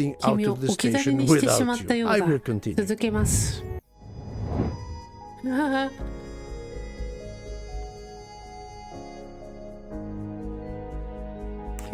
moving out 君を of the 置き去り station にしてしまっ without た you. よう I だ。 will continue. 続けます。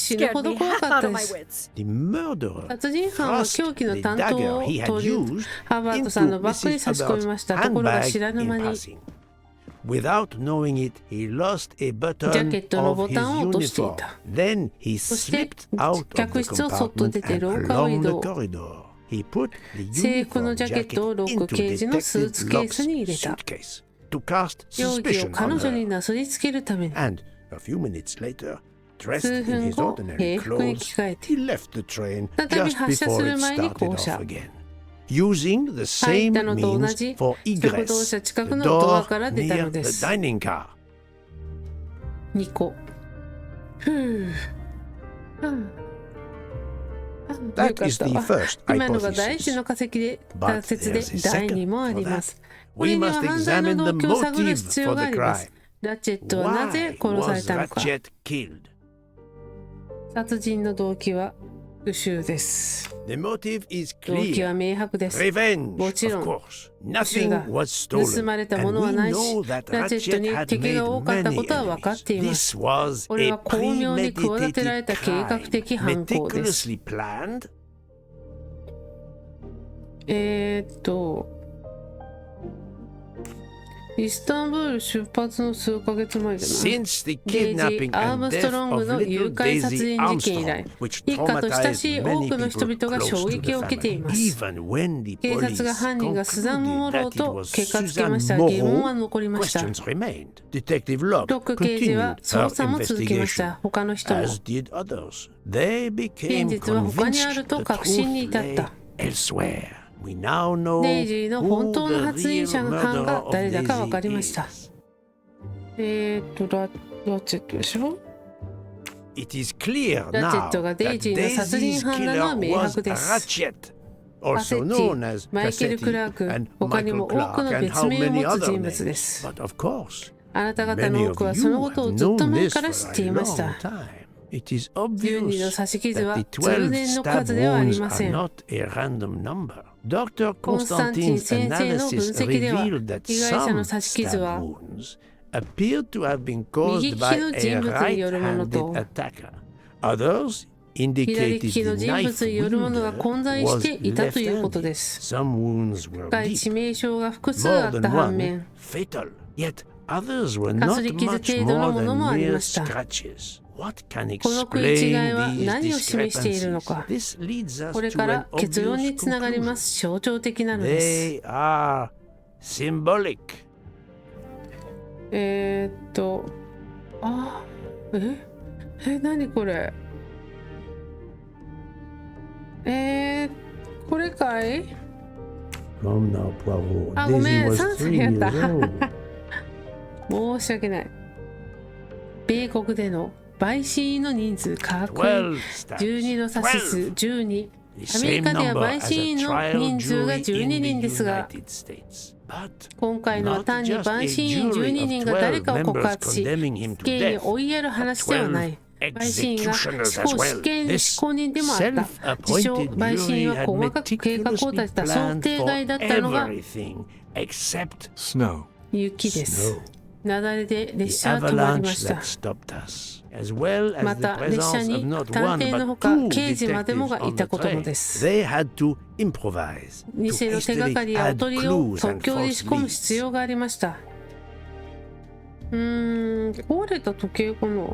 死ぬほど怖かったです。 The murderer 殺人犯は thrust 凶器の the 担当 dagger を he had 取り used ハーバートさんの into バッグに Mrs. 差し込みました。 Hubbard's ところが handbag 知らぬ in 間に passing. Without knowing it, he lost a ジャケ button ットの of ボ his タンを落としてい uniform. た。 Then he そして slipped out of the 客室をそっと compartment 出て and 廊下を移 along the 動。 corridor. He put the 制服の uniform ジャケットを jacket ロック into 刑事のスーツケース Detective に入 Locke's れた。 suitcase to cast 容疑を suspicion 彼 on 女に her. なすりつけるために。 And a few minutes later, dressed 数 in 分 his 後、 ordinary 兵服に着 clothes, 替えて、 he left the train 再び just 発車す before る it 前に started 降車。 off again, using the 入っ same たのと同 means じ for 食堂車 egress, 近 the くのドア door から出た near ので the す。 dining car. 2個。ふぅ。That よかっ is た the わ。 first 今のが第一 hypothesis. の仮説で But 説で there's a 第 second 2もあ for りま that. す。これ We には must 犯罪の examine 動 the 機を探る motive 必要 for があ the りま crime. す。ラチェットはなぜ Why 殺され was たのか。 Ratchet killed? 殺人の動機は復讐です。 The motive is 動機は clear. 明白です。 Revenge, もちろん of course. Nothing was 盗 stolen. まれた And もの we はないし、 know that ラチェット Ratchet に had 敵が made 多かった many ことは分かっていま enemies. す。 This was これ a は巧妙に企てられ premeditated た計画 crime, 的犯行です。 meticulously planned. イスタンブール出発の数ヶ月前じゃない Since the デイジー・ kidnapping アー and ムスト death ロング of の誘 little 拐殺 Daisy 人事件以来、 Armstrong, which 一家と親 traumatized しい多 many くの人 people 々が close 衝 to 撃 the を受けてい family. ます。 Even when the 警察 police が犯人がスザン・モ concluded ロー that it と was 結果つけ Suzanne ましたが、疑問は Moreau, 残りました。 questions remained. Detective Locke ロック刑事は continued 捜 her 査も続けまし investigation, た。他の人も。 as did others. They 現 became 実は他にあ convinced ると the 確信に truth 至った lay。elsewhere. We now know デイジーの who 本当の the 発言 real 者の犯 murderer が of 誰だか分かりま Daisy した。 is. ラチェットでしょ。 It is clear ラチェッ now トが that デイジーの殺人 Daisy's 犯なのは killer 明 was 白です。 Ratchet, カ also セッ known テ as ィ、マイケル・クラー Cassetti ク、 and 他にも Michael 多く Clark の and 別 how 名を many 持つ other 人物で names. す。 But of course, あなた方 many の多 of くは you そのことを have ずっと known 前 this から for 知って a いまし long た。 time. It is 12 の obvious 刺し傷 that は the 通 12年の stab 数ではあり wounds ませ are ん。 not a random number. Dr. コンスタンティン Constantine's 先生の分 analysis 析では、 revealed that 被害者の some 刺し傷 stab は wounds appeared to have been 右利 caused き by の a 人物によるもの right-handed と、 attacker. Others 左利 indicated きの the 人 knife 物によるものが wielder 混在し was ていたということで left-handed. す。 Some wounds were 深い deep, 致命傷が複数あ more った than 反 one 面、 fatal. Yet others were か not すり傷 much 程度の more もの than もあり mere ました。 scratches. What can この食い違い explain は these 何を示しているの discrepancies? か。 This leads us これ to か an ら結論 obvious につながりま conclusion. す。象徴的なのです。 They are symbolic. あ、何これ。これかい。 Come now, Poirot. あ、ごめ Daisy ん、 was 3歳 3 やっ years た。 old. 申し訳ない。米国での陪審員の人数かっこいい。 12 stabs. 12の刺し数 12. 12。 The アメリ same カでは number 陪 as 審 a 員の trial 人数が jury 12 in 人 the ですが、 United States. But 今回のは not 単に just 陪 a 審員 jury 12 of 人が誰 12かを告 members 発し、 condemning him 死 to 刑に death. 追いやる話ではない。陪審員が執行死刑執行人でもあった。自称陪審員は細かく計画を立てた想定外だったのが everything except Snow. 雪です。 snow. 雪崩で列 The 車は止まりま avalanche した。 that stopped us, as well as ま the た列車 presence に of not 探 one 偵の but ほか two 刑事までも detectives がい on た the ことも train. です。 They had to improvise 偽 to の手がか hastily りやお add とりを clues 即 and 興で false 仕込む必 leads. 要がありました。壊れた時計かな。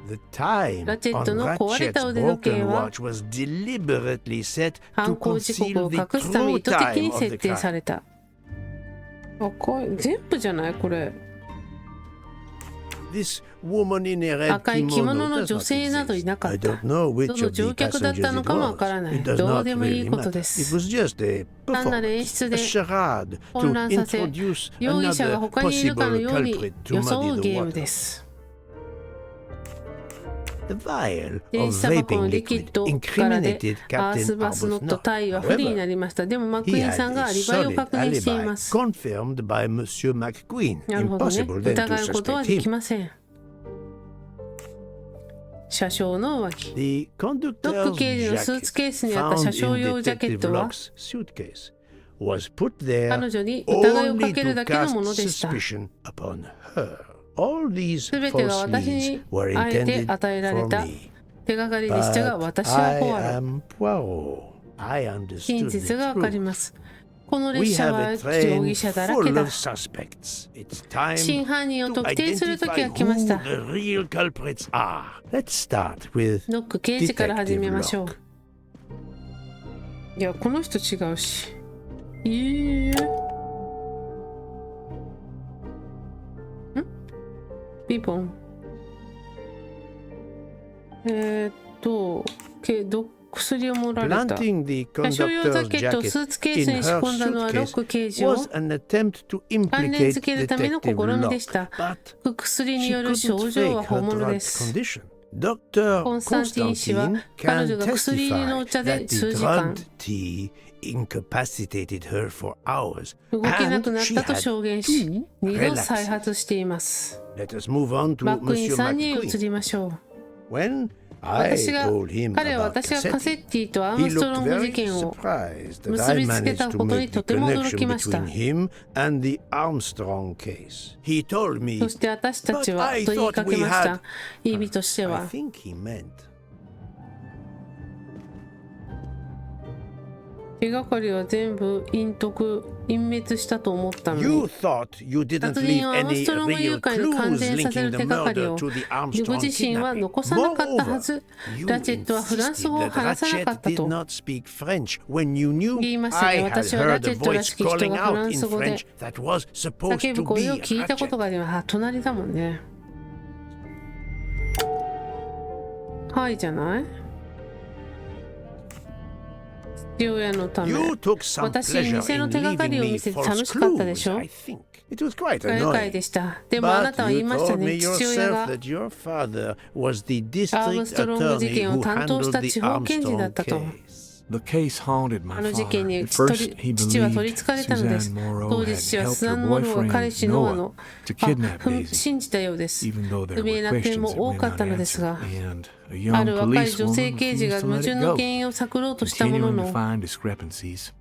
The time ラチェッ on トの壊れた Ratchet's 腕時計 broken は watch was deliberately set 犯 to 行時刻 conceal を the 隠すため true 意図的 time に of the 設定さ crime. れた。赤い全部じゃないこれ。 This woman in a red 赤い着物 kimono の does 女 not 性などい exist. なか I った。 don't know ど which の of the 乗客だった passengers の it かもわからな was. い。 It does どう not でもいい really ことで matter. す。 It was just a 単なる演 performance, 出 a で charade 混 to 乱させ、 introduce 容疑者が another 他にいるかの possible ように culprit to 装う muddy ゲ the ームで waters. す。 The vial 電 of 子タバコ vaping のリキッ liquid ドからで incriminated アース Captain バスノット Arbuthnot. 隊は不利にな However, りました。でもマクイ he ーンさん had が a アリバイを solid 確認してい alibi ます。 confirmed by Monsieur McQueen. なるほどね。 Impossible then 疑 to うことは suspect でき him. ません。車掌の上着。 The ロック conductor's 刑事のスーツ jacket ケースにあった車 found 掌 in 用ジャケッ Detective トは Locke's suitcase was put there 彼女に疑いをか only ける to だけの cast ものでした。 suspicion upon her. All these すべてが false 私 leads に were あえて intended 与えられ for た me. 手がかりでしたが But 私は I ポアロ。 am Poirot. I 真 understood 実 the がわかり truth. ます。この We 列車 have は a 容 train 疑者だらけ full だ of。suspects. It's time 真犯人を to 特定するとき identify が来まし who た。 the real culprits are. Let's start with ノック刑事から始めましょう。いや、この人違うし。ピンポン。薬を盛られた。車掌用ジャケットをスーツケースに仕込んだのはロック刑事を関連づけるための試みでした。薬による症状は本物です。コンスタンティン氏は彼女が薬入りのお茶で数時間動けなくなったと証言し、2度再発しています。マックイーンさんに移りましょう。私がカセッティとアームストロング事件を結びつけたことにとても驚きました。そして私たちはと言いかけました。意味としては、手がかりは全部隠滅したと思ったのに、殺人をアームストロング誘拐に関連させる手がかりを自分自身は残さなかったはず。ラチェットはフランス語を話さなかったと言いましたね。私はラチェットらしき人がフランス語で叫ぶ声を聞いたことがあります。隣だもんね。はいじゃない？父親のため、私に偽の手がかりを見せて楽しかったでしょ？不愉快でした。でもあなたは言いましたね。父親がアームストロング事件を担当した地方検事だったと。あの事件に父は取りつかれたのです。当時父はスザン・モローが彼氏ノアの信じたようです。不明な点も多かったのですが、ある若い女性刑事が矛盾の原因を探ろうとしたものの、捜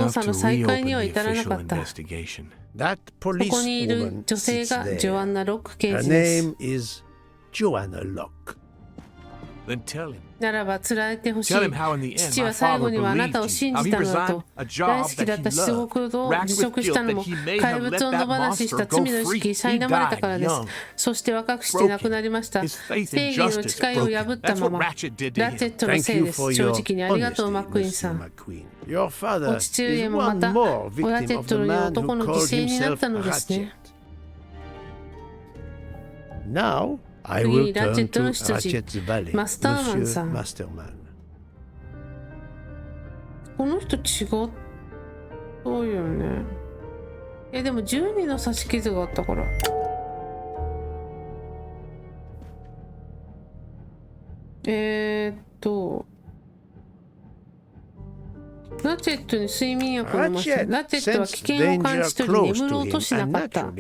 査の再開には至らなかった。そこにいる女性がジョアンナ・ロック刑事です。ならば伝えてほしい。父は最後にはあなたを信じたのだと。大好きだった仕事を辞職したのも怪物を野放しした罪の意識に苛まれたからです。そして若くして亡くなりました。正義の誓いを破ったまま。ラチェットのせいです。正直にありがとう、マックイーンさん。お父上もまたラチェットのよう男の犠牲になったのですね。次にラチェットの執事、マスターマンさん。この人違うよね。でも12の刺し傷があったから。ラチェットに睡眠薬を飲ませ、ラチェットは危険を感じ取り眠ろうとしなかった。あなた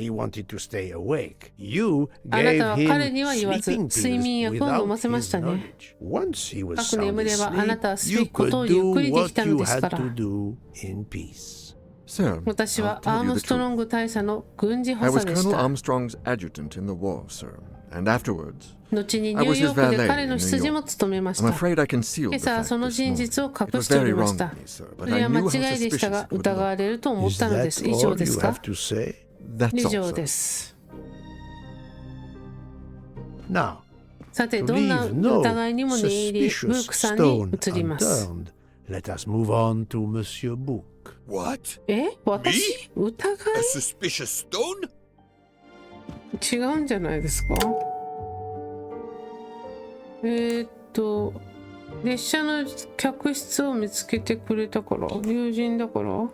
は彼には言わず睡眠薬を飲ませましたね。深く眠ればあなたはすべきことをゆっくりできたのですから。私はアームストロング大佐の軍事補佐でした。後にニューヨークで彼の執事も務めました。今朝はその真実を隠しておりました。それは間違いでしたが疑われると思ったのです。以上ですか？以上です。さて、どんな疑いにも念入り、ブークさんに移ります。私？疑い？違うんじゃないですか？列車の客室を見つけてくれたから、友人だから。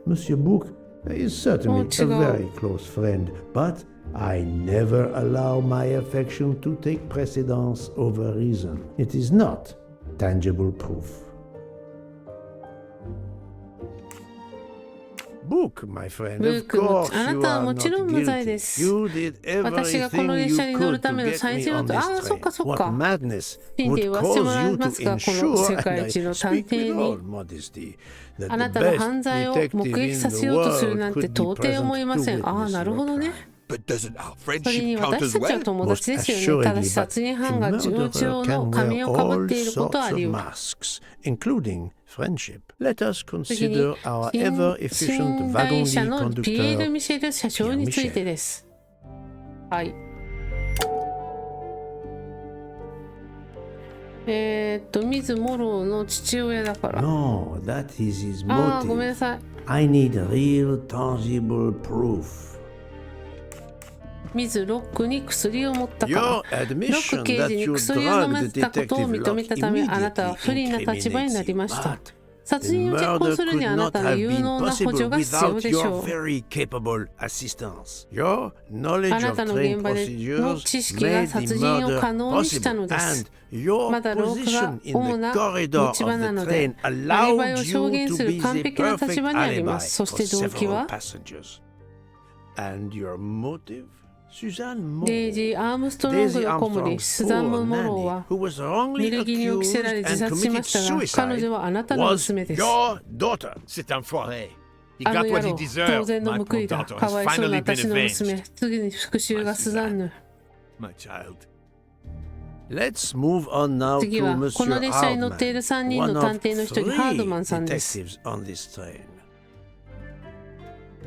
Monsieur Book is certainly a very close friend, but I never allow my affection to take precedence over reason. It is not tangible proof. Book, my friend, of course, あなたはもちろん無罪です。私がこの列車に乗るための最重要と、そっかそっか。信じて言わせてもらいますが、この世界一の探偵にあなたの犯罪を目撃させようとするなんて到底思いません。なるほどね。それに私たちは友達ですよね。ただし殺人犯が重症の仮面をかぶっていることはあり得る。次に寝台車のピエール・ミシェル車掌についてです。ミズ・モローの父親だから。No, that is his ああ、ごめん motive. なさい。I need real tangible proof. ミズ・ロックに薬を持ったか Your ら。ロッ admission ク刑 that 事に you 薬を飲ま drugged せたことを Detective 認めたため、あなたは Locke 不利な立場になり incriminates ま you. した。 But 殺 the 人を実行 murder するに could あな not たの have 有 been 能な補助 possible が必要 without でしょ your う。 very capable assistance. Your あ knowledge な of たの trained 現場での procedures 知識が made 殺 the 人を murder 可能にしたの possible, です。 and your まだロークが position in 主 the な corridor 持ち場 of な the ので、 train アリバイ allowed を証 you 言 to する be 完 the 璧な立 perfect 場にありま alibi す。そ for して動機 several は passengers. And your motive, Suzanne デイ Moore. ジー・アームストロング Daisy の子守 Armstrong's スザンム・ poor モロー nanny, は who was 濡 wrongly れ衣を着せられ accused 自 and 殺しま committed したが、彼 suicide, 女はあなたの was 娘です。 your daughter. C'est un foiré. He あの got 野 what he 郎、当 deserved. 然の My 報 poor いだ。 daughter か has わいそうな finally been 私の娘。 avenged. 次に復讐がスザンヌ。 My child. Let's move on now 次 to は、この Monsieur 列車に乗っている Hardman, 3人 one の of 探偵の一人、ハードマンさん three です。 detectives on this train.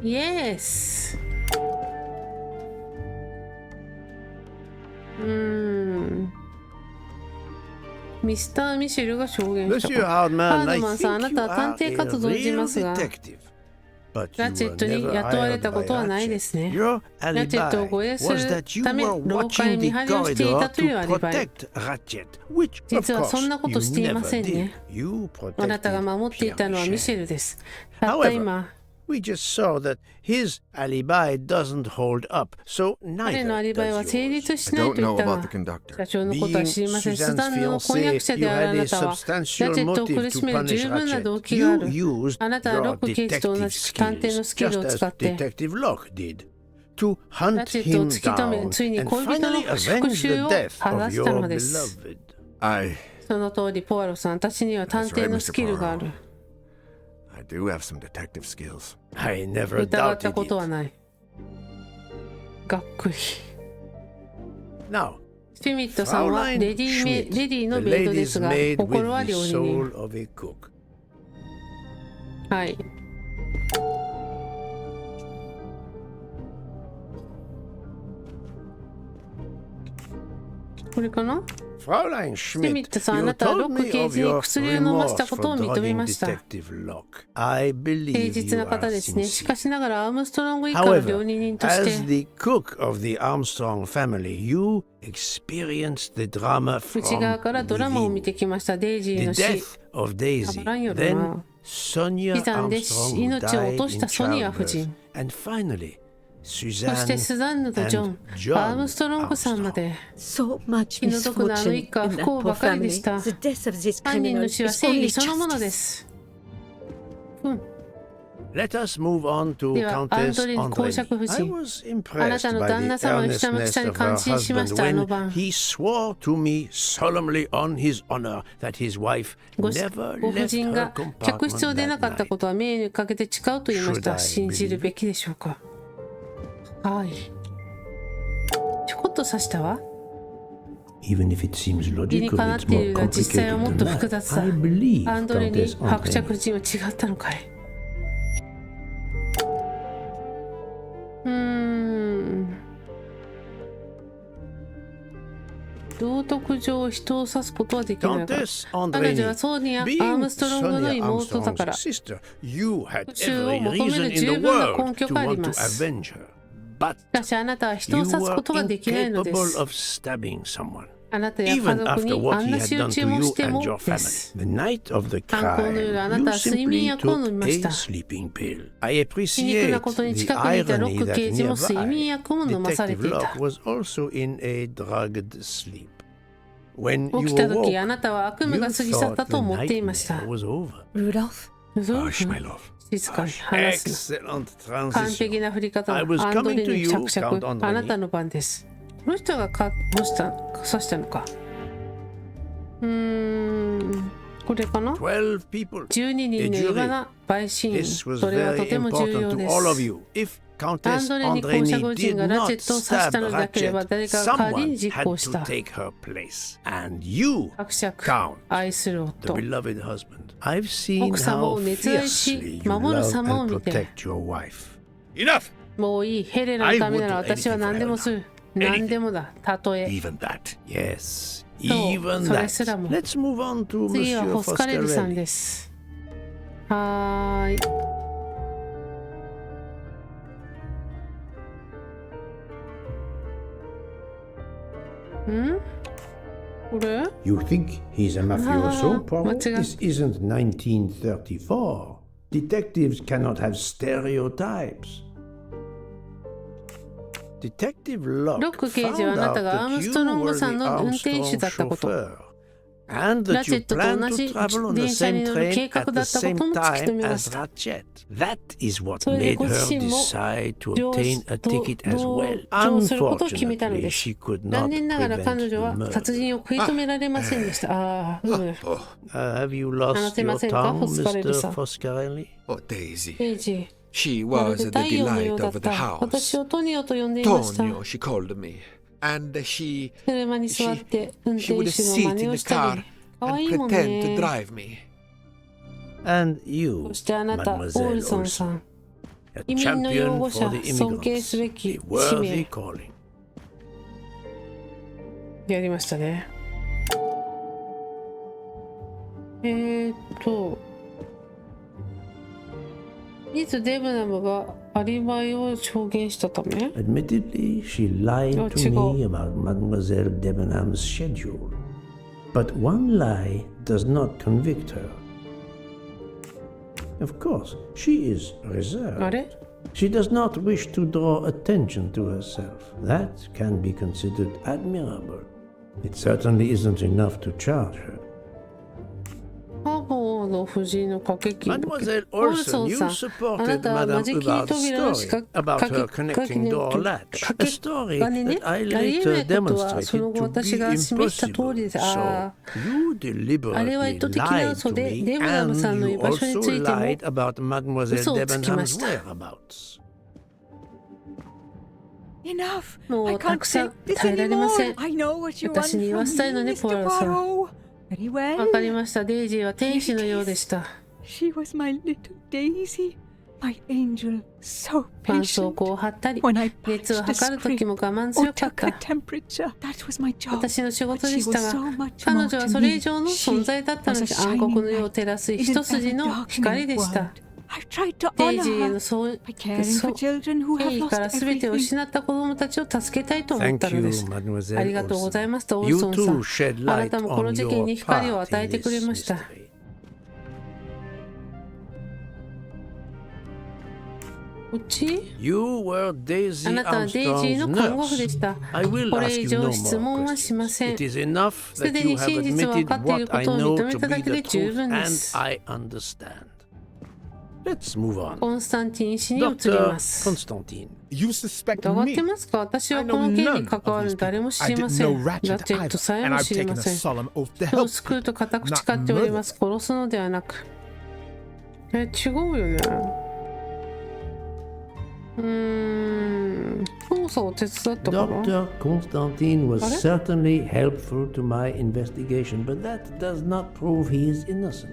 イエス。ミスター・ミシェルが証言した Monsieur か。ハ Hardman, ー I ドマンさん、あ think な you たは探 are 偵 a 活動をしてい real ますが、 detective. But ラ you チェッ were トに never 雇われ hired た by ことはないで Ratchet. すね。 Your ラチェットを alibi 護衛す was る that you ため、 were 廊下へ watching 見 the 張りをしていた corridor というア to リバイ。 protect Ratchet, which 実 of はそん course なこと you していま never せん did. ね。 You あなたが protected 守っていたのはミシェ Pierre ルです。たった今、 We just saw that his alibi doesn't hold up, so 彼のア neither リバイは does 成 yours. 立し I ない don't と言 know ったが about the、conductor. 社長のことは知りません。 Being スザンヌの Suzanne's 婚約 fiancé, 者 you であるあ had a なたは、ラチ substantial ェットを苦 motive し to める punish 十分な Ratchet. 動機があ You る。 used あなたはロ your ック刑事と同 detective じ探偵の skills, スキル just を as 使って、 Detective Locke did, to ラ hunt チェットを him 突き止め、 down ついに and 恋人の finally 復 avenge 讐 the を death 果 of たしたの your です。 beloved. I その通り、ポアロさん、私には探偵のスキルがある。 do have some detective skills. I never 疑った doubted こと it. はない。がっくり。 Now, シュミットさんは Fraulein レディ Schmidt, の the メイドで lady's すが、 maid with 心は the 料理人。 soul of a cook. はい。これかな？ Fraulein シュミッ Schmidt, トさん、あ you なたはロ told ック me 刑 of 事に your 薬を飲ませ remorse たことを for 認め drugging ました。 Detective Locke. I 誠 believe 実 you な方 are ですね。し sincere. かしながら、アームストロング一家の However, 料理人とし as て、 the cook of the Armstrong family, you experienced the drama 内側 from からドラマを見 within. てきました。デイジー The の死。 death of Daisy, たまらんよな。 then Sonia 悲惨で Armstrong, who 命を落 died とした in ソニア夫 childbirth, 人。 and finally そして Suzanne スザンヌとジョン、 and John アームストロングさんまで、 So much 気の毒なあの misfortune 一家は in 不 that 幸 poor ばかりで family. した。 The death of this 犯人 criminal の死は is 正 only 義そのもので justice. す。Let us move on to では、アン Countess ドレに公爵 Andrei. 夫 I 人。 was あなた impressed の by 旦那 the 様の下の earnestness 下に of 感 her 心しま husband した、あの when 晩。 he swore to me solemnly on his honor that his wife ご never ご婦 left 人 her が客室 compartment を出なか that ったこ night. とは名誉にかけて誓うと言いまし Should た。 I 信じる believe べきでしょうか。はい。ちょこっと刺したわ。 Even if it seems 理に logical, かなっ it's てい more るが実際は complicated もっ than と複雑 that. さ。 I believe アンドレに Countess 伯爵 Andrei. 夫人は違ったのかい。道徳上人を指すことはできないから。 Countess 彼女 Andrei, はソニア・アー being ムストロングの Sonia 妹だから Armstrong's sister, you had 復讐を every 求め reason る in the 十分な world 根拠 to があり want ま to す。 avenge her. But しかしあなたは人を you 指す were ことができないので incapable す。 of stabbing someone. あなたや家 Even 族 after にあ what ん he な had 仕 done 打ち to も you して and も your で family. す。 The night of the 犯行の夜あ crime, な you たは睡眠 simply 薬を飲み took ました。 a sleeping pill. I 皮肉 appreciate なことに the 近くにいたロッ irony ク that 刑事も睡眠 nearby, 薬を飲まされ Detective ていた。 Locke was also in a drugged sleep. When 起 you きた時 awoke, あなたは悪夢 you が過ぎ去っ thought た the と思っていました。 nightmare was over. Rudolph? そう Hush, my love. 静かに話すな。 Excellent 完璧 transition. な振り方だ。 I was アンドレ coming to に you, 着々 Count Andrei. あなたの番です。この人が刺したのか。これかな。 12 people. 12人の A 言 jury. わな陪審員。 This was それはと very ても重要 important で to all of す。 you. If アン Countess ドレに公爵夫 Andrei 人 did がラチェ not ットを刺した stab のでなければ Ratchet, 誰かが代わり someone に実 had 行し to た。 take her place. And you, 伯爵 Count, 愛する the 夫。 beloved husband, I've seen 奥様 how を熱愛し fiercely you 守る love 様を and 見て。 protect your wife. Enough! もういい。ヘレナのためなら私は何でもする。何でもだ。たとえ。Even that. Yes, Even それ that. すらも。 Let's move on to 次は Monsieur ホスカレルさん Foscarelli. です。はーい。ん？これ？ You think he's a mafioso, Poirot? What's This isn't 1934. Detectives cannot have stereotypes. Detective Locke ロック刑事はあ found な out たがアーム that ス you トロング were さ the んの運転手 Armstrong だったこと。 chauffeur, and ラ that チェ you ットと plan 同 to じ travel on the 電車に same 乗る train 計画 at だ the ったこと same も突き止 time めま as した。 Ratchet. That is what それで made ご her 自身も decide to 上 obtain a と ticket as well. 同乗することを決めたの Unfortunately, です。 she could 残 not 念ながら prevent 彼 the 女は murder. 殺人を食い止められませんでした。ああ、Have you 話 lost せま your せんか、 tongue, ホスカレルさ Mr. ん。 Foscarelli? Oh, Daisy. デイジー、 She まる was で the 太陽のよ delight うだっ of the た。 house. 私をトニオと呼んでいました。 Tonio, she called me. And she 車に座って運 she 転 would 手の sit 真 in 似を the した car り。かわ and いいもん pretend to ね。 drive me. And you, そしてあなた、オー Mademoiselle ルソンさ Olson, ん。 a 移民の擁 champion 護 for 者、 the 尊敬すべ immigrants. き A 使 worthy 命。 calling. やりましたね。いつデブナムがアリバイを証言したため？ Admittedly, she lied to me about Mademoiselle Debenham's schedule. But one lie does not convict her. Of course, she is あ reserved. れ？ She does not wish to draw attention to herself. That can be considered admirable. It certainly isn't enough to charge her. ハボーの夫人の掛け金。 Mademoiselle オルソ Olson, ン you さん、あな supported たは間 Madame 仕切り Hubbard's 扉の story about her connecting door latch. A story 金ね、 that I ありえな later いことはその demonstrated 後 to 私 be が示した通り impossible. です。あ So あ、 you あれは deliberately 意図的な lied 嘘 to で me, デブナム and さんの you 居場所に also ついても lied about Mademoiselle 嘘をつきまし Debenham's た。 whereabouts. Enough. も I うた can't くさん take this 耐えられませ anymore. ん。 I know what you 私 want に言 from わせたいの me, ね、ポア Mr. ロさん。 Poirot. Very わかり well. ました。デイジーは天使のようでした。 She was my little Daisy, my angel, so 絆創 patient. 膏を貼ったり、 When I 熱を patched a 測る時 spring も我慢 or 強かっ took a た。 temperature, that was my job. 私の仕 But 事で she した was が、 so much 彼 more 女は to それ以 me. 上の She 存在だったの was で、 a 暗 shining 黒の世を light 照らす in 一 an 筋の ever-darkening 光でした。 world. I've tried to デイ honor ジーへ her のそう by caring for children who 敬 have 意から lost 全てを everything. 失った子供たちを助けたいと思っ Thank たの you, です。あ Mademoiselle りがとうござい Olson. ますと、オル You ソンさ too ん。 shed あな light たもこの on 事件 your に光を part 与え in てくれ this ました。 mystery. こっち？ You were あ Daisy なたはデイジー Armstrong's の看護婦で nurse. した。 I will これ ask 以 you 上 no 質問 more はしま questions. せん。 It is enough すで that に you have 真実を分 admitted かっている what こ I とを know 認め to ただ be け the で十 truth, 分で and す。 I understand. Let's move on. コンスタンティン氏に移り Dr. ます。 Constantine. You suspect 疑っ me? てますか？私は I こ know の件 none に関 of わる these 誰 people. も知 I りま didn't せ know ん。ラ Ratchet チェット either, さえ and も I've 知り taken ま a せん。 solemn oath to 手を help 救う you. と固く誓 Not っておりま murder. す。殺すのではなく。違うよね。捜査を手伝ったから。 Dr. Constantine was Pardon? certainly helpful to my investigation, but that does not prove he is innocent.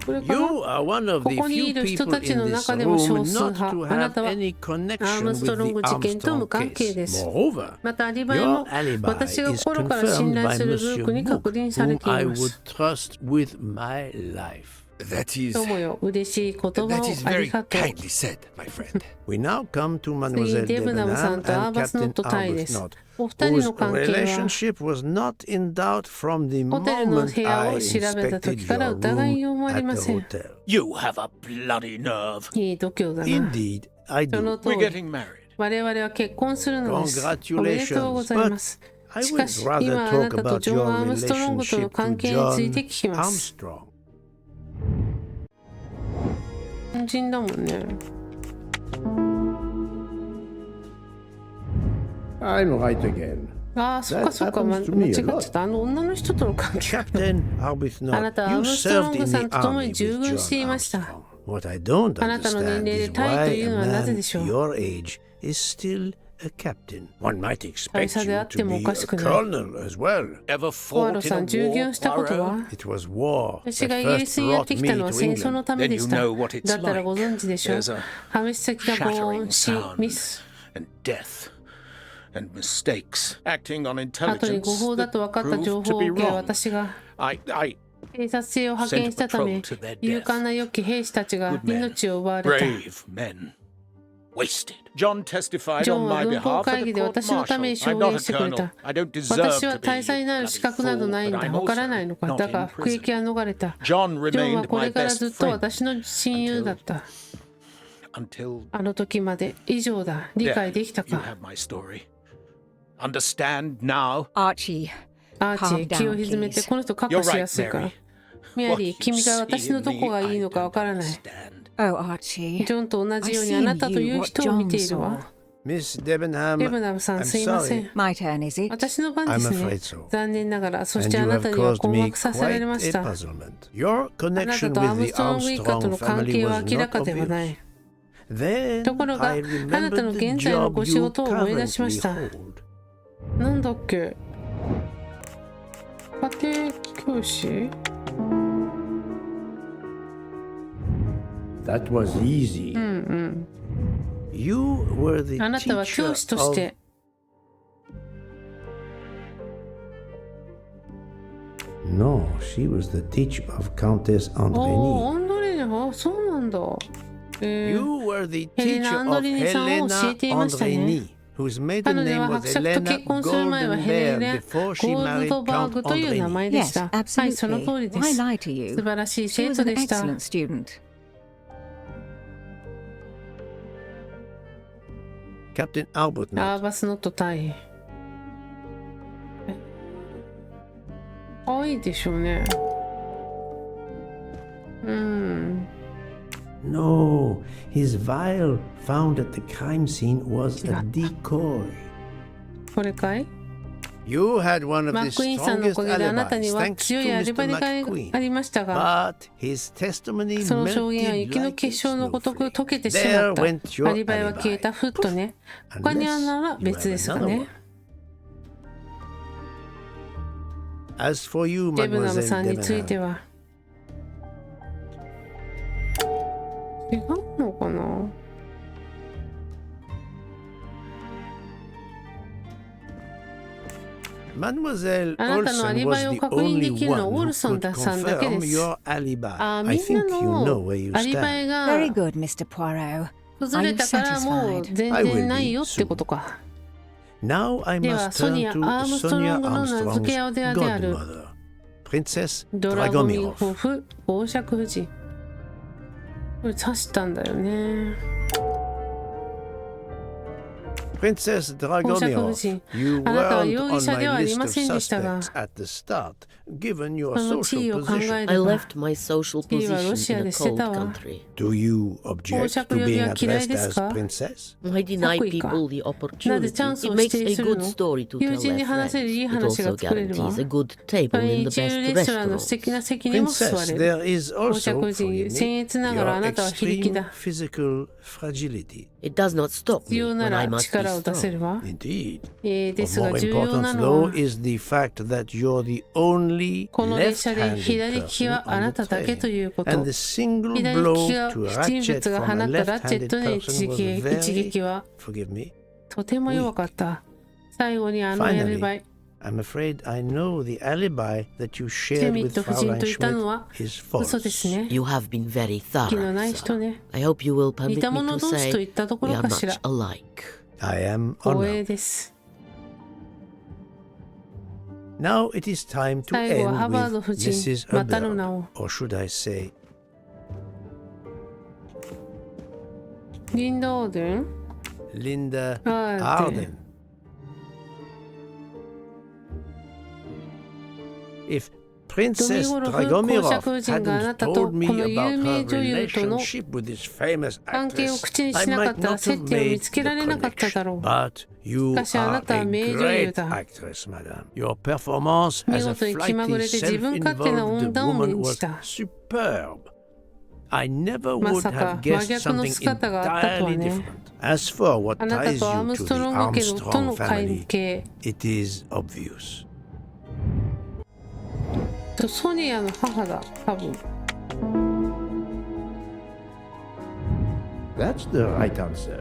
これか You な？ are one of こ the こにい few る人 people たち in の this 中でも room 少数 not 派。 to あな have たは any アー connection ムスト with ロン the グ事件と無 Armstrong 関係で case. す。 Moreover, またアリバイ your も alibi 私が is 心から信 confirmed 頼 by するブック Monsieur に確 Book, 認され whom てい I ま would す。 trust with my life. That is どうもよ、嬉しい言葉を that is あり very がとう。 kindly said, my friend. We now come to 次 Mademoiselle にデブナムさ Debenham んとアー and バスノッ Captain トタイです。 Arbuthnot, お二人 whose の関係は relationship was not in doubt from the ホテルの moment 部屋 I を調べた inspected 時から your 疑いよう room もあり at ま the せん。 hotel. You have a bloody nerve. いい度胸だな。 Indeed, I その do. 通 We're り。 getting married. 我々は結婚するのです。おめでとうございます。 I しか would し、 rather 今あな talk たと about ジョン・ your アームストロングとの relationship 関 to 係について John 聞きます。 Armstrong. 日本人だもんね。I'm right again. ああ、そっかそっか、 That 間 happens to 違 me a っ lot. ちゃった。あの女の人との関係。 Captain あ Arbuthnot, なたはアー you ムストロン served グ in さ the んと共 army に従 with 軍してい John ました。 Armstrong. What I don't あなたの年 understand 齢で is タイと why いう a のはなぜ man でしょう。 your age is still a captain. One might 大 expect 佐 you であって to もお be か a しくない。 colonel as well. Ever ポアロ fought さ in ん、従 a 軍 war, したことは Poirot? It was war 私 that がイギリ first スにやっ brought てき me たのは to 戦争 England. のため Then で you した。 know what it's だったらご like. 存知でしょう。 There's a 破滅的な防 shattering 音、死、 sound ミス。 and death and mistakes. Acting on 後に intelligence 誤報だ that と分かった proved 情 to 報を be 受け wrong. 私が I 偵察艇を派遣したため勇敢な良き兵士たちが good men, 命を奪われた。 brave men, wasted. John testified ジョ on ンは my 軍法 behalf 会 at 議 the で court 私のために martial. 証 I'm not 言 a してくれ colonel. た。 I don't deserve 私は to 大佐に be なる資格などないん bloody だ。 fool, わから but ない I'm のか。 also だが not in 服役 prison. は逃れた。 John ジョンは remained こ my れからず best っと friend 私の親友だった。 until あの時まで。以上だ。理解できた you か。 have my story. Understand now? Archie, アーチ Calm ー、 down, 気を沈めて、 please. この人過去 You're し right, やすいから Mary. メア What リ you ー、君が see 私の in どこ me, がいい I のかわからない。 understand. oh Archie, ジョンと同じように I've あなたと seen い you う what 人を見 John ているわ。 Miss Debenham, デブナムさん、 I'm すいませ sorry. ん。 my turn, is it? 私の番ですね I'm afraid so. 残念ながら、そし And て you あな have たには caused 困 me 惑させられ quite ま a した。 puzzlement. Your あなた connection とアー with ム the ストロング一家と Armstrong の関 family 係は was 明ら not かではな obvious. い。 Then ところが、 I あなたの remembered the 現在の job ご仕 you 事を思い出しま currently した。 hold. なんだっけ、家庭教師 That was easy. うんうん。 You were the あなたは教師とし teacher て No, she was the teacher of Countess おお、 Andrény. アンドレーナ、あ、そうなんだ。of... You were the Helena teacher of Andrény さんを教えていましたね。 Andrény, whose maiden 彼女 name は was 伯爵と Helena 結婚する前はヘレ Goldenberg ナ・ before ゴ she ール married ドバー Count グという名 Andrény. 前でし Yes, た。はい、その absolutely. 通りで Why す。 lie to you? 素晴らしい She 生 was 徒 an でした。 excellent student. Captain Arbuthnot. アーバスノット対。可愛いでしょうね。No, his vial found at the crime scene was a decoy. これかい You had one of マ the ックイーンさんのお strongest かげであなたに alibis, は thanks 強 to いアリバ Mr. イがあ McQueen. りましたが、 But his testimony その証言は melted 雪の like a 結晶のごとく snowflake. 溶けてしま There った。 went your アリバイは消えた。 alibi. ふっとね。他にあるなら Unless 別 you で have すか another ね one.。As for you, デブナムさ Mademoiselle んについて Debenham, は。違うのかな。Mademoiselle あなたのアリ Olsen バイ was を the 確認 only できるのは one オ who ルソン could さんだけで confirm す。 your alibi. あ、 I みんな think you know の where you アリバ stand. イ Very が good, Mr. Poirot. 崩れたからもう全然ないよってことか。 Now I では must ソ turn ニア・ to アームストロ Sonia ングの名付け親 Armstrong's である godmother, Princess ドラゴミホ Dragomirov. フ公爵夫人。これ刺したんだよね。 Princess 公爵夫人 Dragomirov, you あなたは weren't 容疑 on 者では my あり list ま of せんでしたが、 suspects at the start, given your その地位 social を考え position. れ I ば、 left my social 地位はロシ position ア in で a 捨て cold たわ。 country. Do you object 公爵 to より being は嫌い addressed です as か princess? I deny かっこいいか。 people the なぜ opportunity. チャンス It を指 makes 定 a する good の？ story to 友 tell 人に their 話せるいい friends. It 話 also が作れるわ。 guarantees a good そ table れ in に the 一流 best レストランの素 restaurants. 敵な席にも座 Princess, れる。 there is 公爵 also, 夫人、 forgive 僭 me, 越ながらあ your なたは非力 extreme だ。 physical fragility. It does not stop 必 me 要な when I ら must be 力を出せ strong. るわ。 Indeed. で Of すが more 重要な importance, の though, は、 is the fact that you're the only この列車で left-handed 左利き person はあな on た the だけというこ train. と。 And the single 左利 blow きが to 不審 ratchet 物が from 放 a ったラッチェ left-handed ットの person 一 was 撃 very, は forgive me, とても弱かった。最後にあのアリバイ、 I'm afraid I know the alibi that you シ shared ミッ with ト夫人 Fraulein といたのは Schmidt is 嘘ですね。 You have been very 気の thorough, ない人 sir. ね。 I hope you will 似 permit た me 者 to 同士と say いったとこ we ろ are かし much ら。 alike. I am 光栄 honored. です。 Now it is time to 最後は end ハバード with 夫人、 Mrs. またの名 Hubbard, を。 or should I say リンダ・オーデン Linda あー Arden. If ドミ Princess ゴロフ公 Dragomirov 爵夫人があなた hadn't と told こ me の有 about 名 her 女優との relationship with this famous 関係を actress, 口に I しなか might ったら not 接 have 点を見 made つけられ the なかっただ connection. ろう。 But you しかしあな are たは a 名女優 great だ。 actress, madam. Your performance 見 as a 事に気まぐれ flighty, で自分勝手な self-involved 女を woman 演じ was た。 superb. I never ま would さか have 真 guessed 逆の something 姿があったとは entirely ね。 different. As for what あなた ties とアー you ム to ス the トロング家と Armstrong の関 family, 係。 it is obvious. ソニアの母だ、多分。 That's the right answer.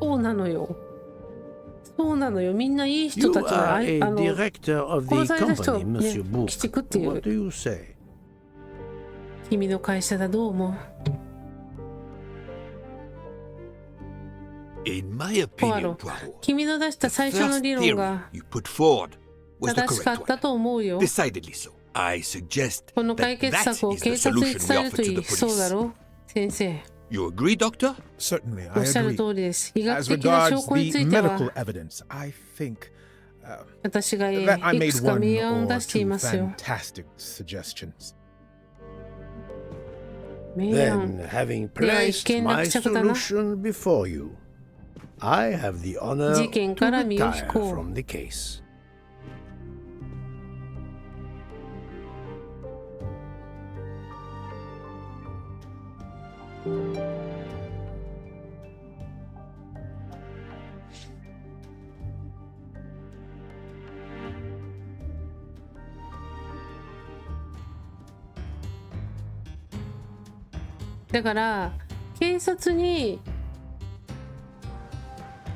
そうなのよ。そうなのよ。みんないい人 You たちが are a director of the 殺された人を company, ね、 Monsieur 鬼畜ってい Book. う。 What do you say? 君の会社だ、どう思う？ In my ポア opinion, ロ、 Poirot, 君の出した the 最初の first 理論 theory が you put forward was the 正しか correct った one. と思うよ。 Decidedly so. I suggest この that 解決 that 策を is the 警察に solution 伝え we ると offer い to い。 the そうだ police. ろ先生。 You agree, Doctor? Certainly, お I っしゃる agree. 通りです。医学 As 的な証 regards 拠につ the いては medical evidence, I think 私がい that I く made つか one 名案を or 出してい two ますよ。 fantastic suggestions. 名案。 Then, having では placed 一件 my 落着だな。 solution before you, I have the honor 事件から to 身を引 retire こう。 from the case. だから警察に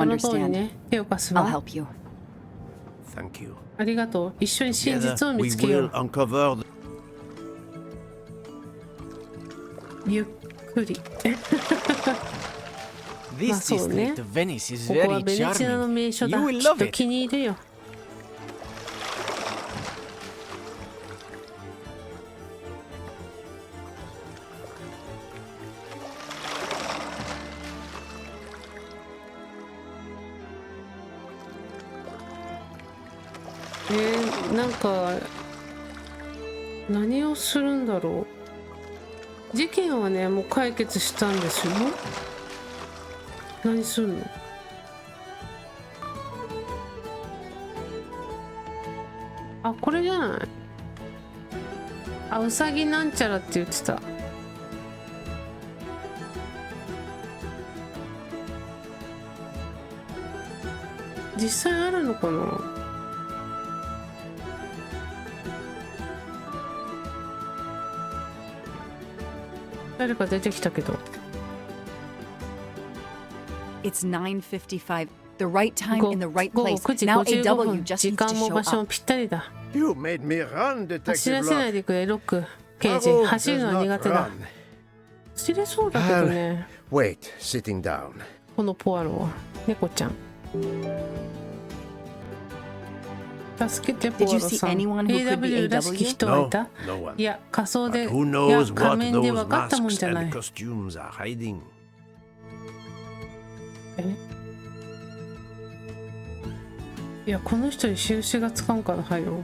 その通り understand. ね、手を貸す I'll わ。 help you. Thank you. ありがとう。一緒に真 Together, 実を見 we つけよ will う。 uncover the ゆっくり。 This Ma so, ne? district of Venice is ここは very ベネチアの charming. 名所 You だ。 will きっ love と it. 気に入るよ。なんか何をするんだろう。事件はねもう解決したんですよ。何するの？あ、これじゃない？あ、うさぎなんちゃらって言ってた。実際あるのかな？誰か出てきたけど。It's 9:55. The right time in the right 午後 place. 9時 Now 55 AW 分。 just 時 needs 間 to も show 場所も up. ぴったりだ。You made me run, 走 Detective らせない Locke. でくれ、ロック刑事。 Poirot 走る does のは not 苦手だ。 run. 走れそうだけどね。 Wait, sitting down. このポアロは猫ちゃん。助けてポア Did you ロ see さん。 anyone who could be AW らしき AW? 人はいた？ No one. いや、仮装で、い Who や knows 仮 what 面で those 分かったもん masks じゃない。 and costumes are hiding? いや、この人に印がつかんから入ろう。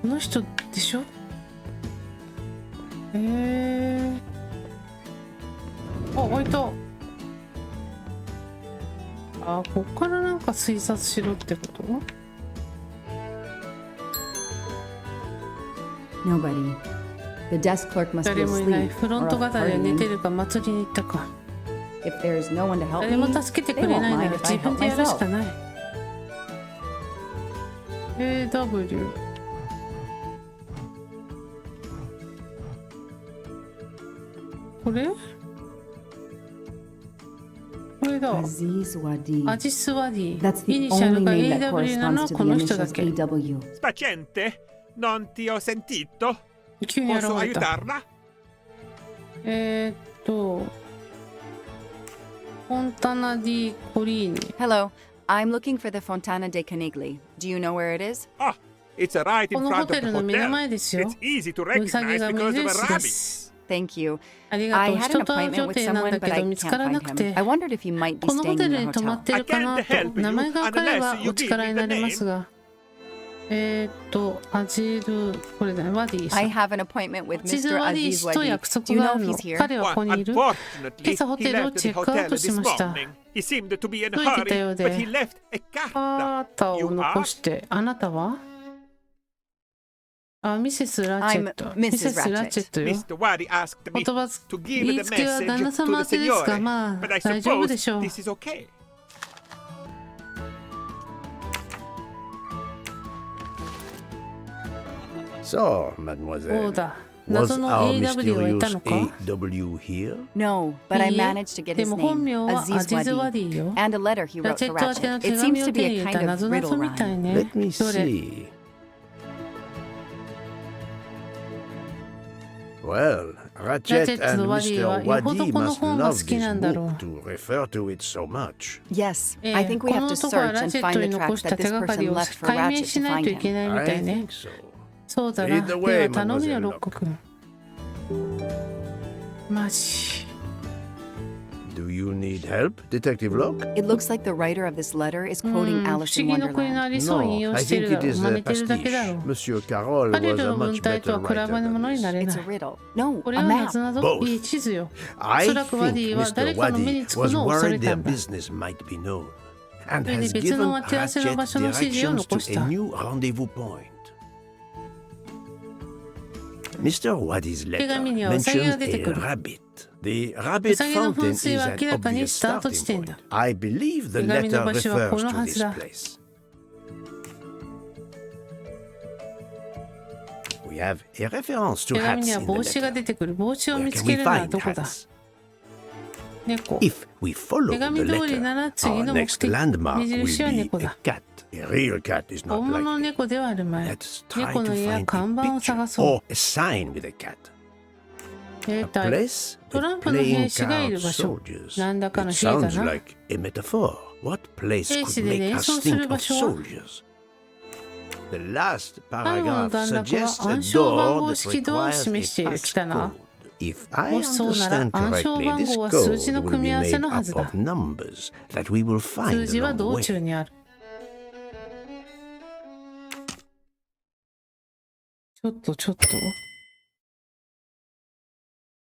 この人でしょ？あ、開いた。あ、こっからなんか推察しろってこと？ Nobody. The desk clerk must be 誰もいない。 asleep フロン or ト off 方で寝て partying. るか祭りに行ったか。 If there's no one to help 誰も me, 助けて they くれ won't ないな mind ら if I 自分 help でやるしか myself. ない。AW。これ？これだ。 Aziz Wadi. アジスワディ。 That's イ the ニシャル only が name that AW なの corresponds は to こ the の人だ initials け。 AW. Paziente, non ti ho sentito. 急に現 Posso れた。 aiutarla? フォンタナ・ディ・コリーニ。 Hello. I'm looking for the Fontana de Canigli. Do you know where it is? Ah, it's right こ in のホ front of テ the ルの目の hotel. 前ですよ。 It's easy to ウサギ recognize が目 because of the 印で rabbits. す。 Thank you. ありが I とう。 had 人 an と会う appointment 予 with 定なん someone, だ but け I ど見つ can't からな find く him. て。 I wondered if he might be このホ staying テ in ル the に泊ま hotel. ってるかな I can't と help you 名前が分かれば unless you お力になりますが。アジル、これだね、ワディさ I ん。 have an appointment with アジル Mr. ワディ Aziz 氏と Wadi. 約 Do 束 you が know あ if るの。 he's here? 彼はここ Well, にいる。 unfortunately, 今朝ホテ he ルを left チ the ェックアウ hotel トし this ました。 morning. He seemed to be in a どう言ってた hurry, よう but で he left a カ carta. ータを You 残 are? して、あなたは？あ、ミセス・ラチェッ I'm ト。 Mrs. ミセス・ラチェットよ。 Mr. Wadi asked 言 me 葉 to give 言い the つけは旦 message 那 to 様 the 宛てですが、 signore, まあ but I 大丈夫 suppose でしょう。 this is okay. So, そう mademoiselle, だ。 was 謎の our AW はいた mysterious のか？ AW here? No, but I いいえ managed to get で his も本 name, 名はア Aziz ジズ・ワ Wadi, ディよ。 and a letter he ラ wrote チェ for ット宛ての Ratchet. 手 It 紙 seems を to 手 be に a 入れた kind of 謎々 riddle みたい rhyme. ね。 Let me どれ？ see. Well, ラチェ Ratchet ット and とワディは Mr. よほど Wadi この must 本が love 好きなんだろ this う。 book to refer to it so much. Yes, え I え think こ we have の to 男は search ラ and チェッ find ト the に残 tracks した that 手 this がかり person を left for 解明 Ratchet し to ないと find いけ him. ないみたい I ね think。so. そうだ Lead な。 the で way, は頼むよ、 Mademoiselle ロック君。マジ。Do you need help, Detective Locke? It looks like the writer of this letter is 不 quoting 思 Alice in 議の国のア Wonderland. リスを引 No, 用 I してい think るだ it ろう。 is 真 a 似てるだけだろ pastiche. う。 Monsieur Carroll 彼 was ら a の文 much 体と better は比べ writer 物 than にな this. れ It's な a い。 riddle. No, これ a は map. 謎など Both. いい地図よ。 I おそらくワディ think は Mr. 誰かの目に Wadi つく was のを恐れ worried た their んだ。 business might be known and それで has 別の given 待ち合わせの場 Ratchet 所の指示を directions 残し to た。 a new rendezvous point. Mr. Wadi's 手 letter 紙にはウサギが mentions 出て a くる。 rabbit. The ウ rabbit サギの fountain 噴 is 水は an 明らかに obvious スタート starting 地点だ。 point. I believe the 手紙の letter 場所は refers この to はず this だ。 place. We have a reference 手 to 紙 hats には in 帽 the 子が letter. 出てくる。帽子を Where 見つ can け we るのは find どこだ？ hats? 猫。 If we follow 手 the 紙通りな letter, ら次 our の目 next 的 landmark 目印は will be 猫 a だ。 cat. A real cat is 本 not 物の likely. 猫ではあるまい。 Let's try 猫 to の家や find 看板を a 探 picture そう。 or a sign with a cat. 兵 A 隊。 place トラン with プの兵 playing 士がいる card 場所。 soldiers. なんだか It の兵だ sounds な。 like a metaphor. What place 兵 could 士で make 連 us 想する think 場 of 所は？ soldiers? The last 最後の paragraph 段落は suggests a 暗証番 door 号 that 式堂を requires 示してい a る。来たな。 passcode. If I もしそうなら understand 暗証 correctly, 番 this 号は数字 code の will 組み be 合わせ made のは up ずだ。 of numbers that we will 数 find 字は along the 道中 way. にある。ちょっと